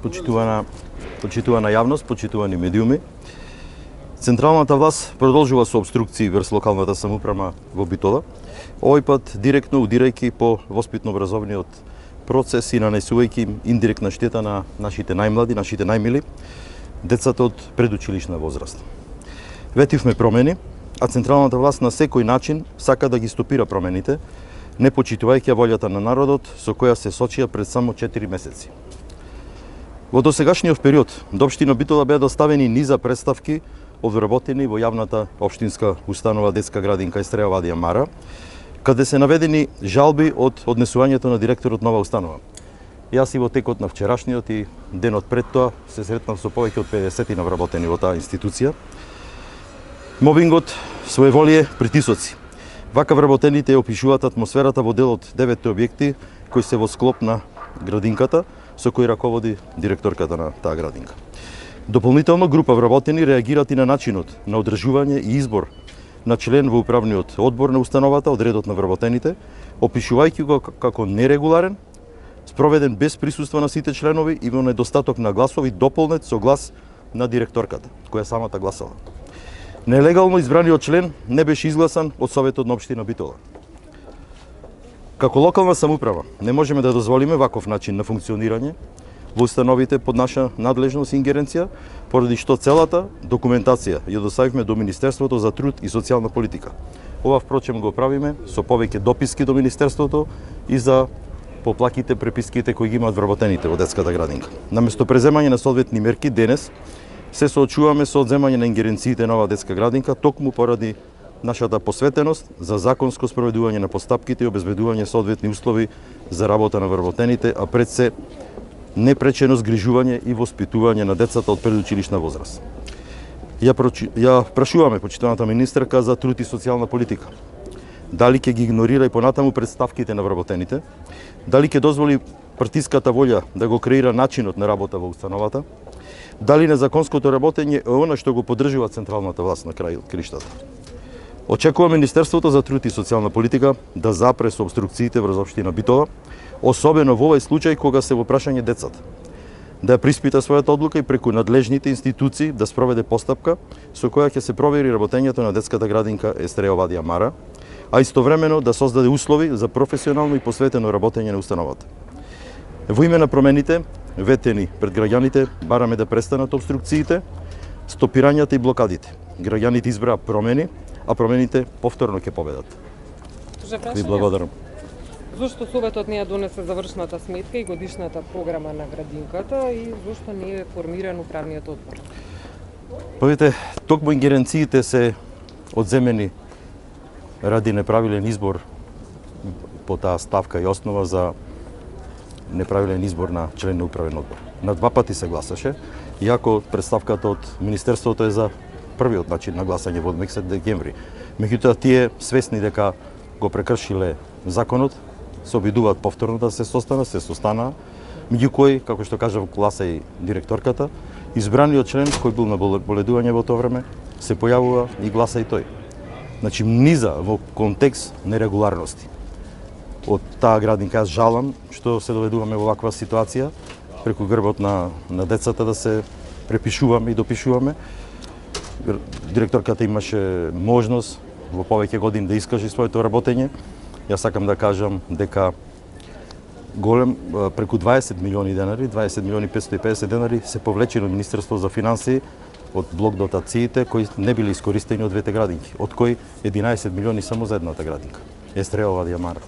почитувана јавност, почитувани медиуми. Централната власт продолжува со обструкции врз локалната самоуправа во Битола. Овој пат директно удирајќи по воспитно-образовниот процес и нанесувајќи индиректна штета на нашите најмлади, нашите најмили, децата од предучилишна возраст. Ветивме промени, а централната власт на секој начин сака да ги стопира промените, не почитувајќи волјата на народот со која се сочија пред само 4 месеци. Во досегашниот период до општина Битола беа доставени низа представки одвработени во јавната општинска установа детска градинка Естреја Вадија Мара, каде се наведени жалби од однесувањето на директорот на оваа установа. Јас и во текот на вчерашниот и денот пред тоа се сретнав со повеќе од 50 навработени во таа институција. Мобингот, своеволие, притисоци. Вака вработените опишуваат атмосферата во дел од 9 објекти кои се во склоп на градинката, со кој раководи директорката на таа градинка. Дополнително, група вработени реагираат и на начинот на одржување и избор на член во управниот одбор на установата од редот на вработените, опишувајќи го како нерегуларен, спроведен без присуство на сите членови и во недостаток на гласови дополнет со глас на директорката, која самата гласала. Нелегално избраниот член не беше изгласан од Советот на општина Битола. Како локална самоуправа не можеме да дозволиме ваков начин на функционирање во установите под наша надлежност и ингеренција, поради што целата документација ја доставивме до Министерството за труд и социјална политика. Ова впрочем го правиме со повеќе дописки до Министерството и за поплаките, преписките кои ги имаат вработените во детската градинка. Наместо преземање на соодветни мерки, денес се соочуваме со одземање на ингеренциите на оваа детска градинка, токму поради нашата посветеност за законско спроведување на постапките и обезбедување соодветни услови за работа на вработените, а пред се непречено згрижување и воспитување на децата од предучилишна возраст. Ја прашуваме почитуваната министерка за труд и социјална политика. Дали ќе ги игнорира и понатаму представките на вработените, дали ќе дозволи партиската волја да го креира начинот на работа во установата, дали незаконското работење е она што го поддржува централната власт на крај криштата. Очекува Министерството за труд и социјална политика да запре со обструкциите врз општина Битола, особено во овој случај кога се во прашање децата. Да ја приспита својата одлука и преку надлежните институции да спроведе постапка со која ќе се провери работењето на детската градинка Естреја Вадија Мара, а истовремено да создаде услови за професионално и посветено работење на установата. Во име на промените, ветени пред граѓаните, бараме да престанат обструкциите, стопирањата и блокадите. Граѓаните избраа промени, а промените повторно ќе победат. Ви благодарам. Зошто Советот не ја донесе завршната сметка и годишната програма на градинката и зошто не е формиран управниот одбор? Видите, токму ингеренциите се одземени ради неправилен избор по таа ставка и основа за неправилен избор на член на управен одбор. На 2 пати се гласаше, иако представката од Министерството е за првиот начин на гласање во месец декември. Меѓутоа, тие свесни дека го прекршиле законот, се обидуваат повторно да се состанаа, меѓу кои, како што кажав, гласа и директорката, избраниот член кој бил на боледување во тоа време, се појавува и гласа и тој. Значи, низа во контекст нерегуларности. Од таа градинка јас жалам што се доведуваме во ваква ситуација, преку грбот на децата да се препишуваме и допишуваме. Директорката имаше можност во повеќе години да искаже своето работење. Јас сакам да кажам дека голем, преку 20 милиони денари, 20 милиони 550 денари се повлечени од Министерство за финансии од блок дотациите кои не биле искористени од двете градинки, од кои 11 милиони само за едната градинка. Естреја Вадија Мара.